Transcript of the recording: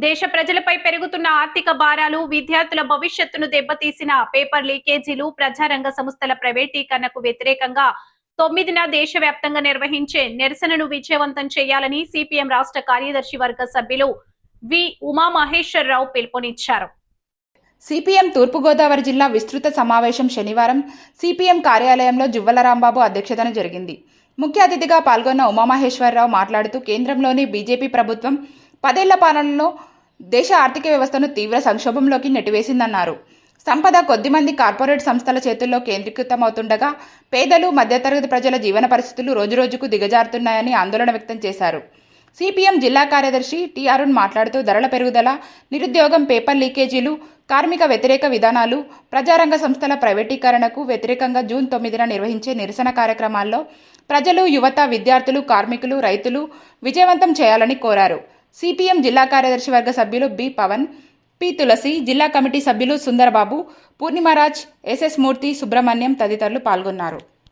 దేశ ప్రజలపై పెరుగుతున్న ఆర్థిక భారాలు, విద్యార్థుల భవిష్యత్తును దెబ్బతీసిన పేపర్ లీకేజీలు, ప్రజారంగ సంస్థల ప్రైవేటీకరణకు వ్యతిరేకంగా 9న దేశవ్యాప్తంగా నిర్వహించే నిరసనను విజయవంతం చేయాలని సిపిఎం రాష్ట్ర కార్యదర్శి వర్గ సభ్యులు వి ఉమామహేశ్వరరావు పిలుపునిచ్చారు. సిపిఎం తూర్పుగోదావరి జిల్లా విస్తృత సమావేశం శనివారం సిపిఎం కార్యాలయంలో జువ్వల రాంబాబు అధ్యక్షతన జరిగింది. ముఖ్య అతిథిగా పాల్గొన్న ఉమామహేశ్వరరావు మాట్లాడుతూ కేంద్రంలోని బీజేపీ ప్రభుత్వం 10 ఏళ్ల పాలనలో దేశ ఆర్థిక వ్యవస్థను తీవ్ర సంక్షోభంలోకి నెట్టివేసిందన్నారు. సంపద కొద్దిమంది కార్పొరేట్ సంస్థల చేతుల్లో కేంద్రీకృతమవుతుండగా పేదలు, మధ్యతరగతి ప్రజల జీవన పరిస్థితులు రోజురోజుకు దిగజారుతున్నాయని ఆందోళన వ్యక్తం చేశారు. సిపిఎం జిల్లా కార్యదర్శి టి అరుణ్ మాట్లాడుతూ ధరల పెరుగుదల, నిరుద్యోగం, పేపర్ లీకేజీలు, కార్మిక వ్యతిరేక విధానాలు, ప్రజారంగ సంస్థల ప్రైవేటీకరణకు వ్యతిరేకంగా జూన్ 9న నిర్వహించే నిరసన కార్యక్రమాల్లో ప్రజలు, యువత, విద్యార్థులు, కార్మికులు, రైతులు విజయవంతం చేయాలని కోరారు. సిపిఎం జిల్లా కార్యదర్శి వర్గ సభ్యులు బి పవన్, పి తులసి, జిల్లా కమిటీ సభ్యులు సుందరబాబు, పూర్ణిమరాజ్, ఎస్ఎస్ మూర్తి, సుబ్రహ్మణ్యం తదితరులు పాల్గొన్నారు.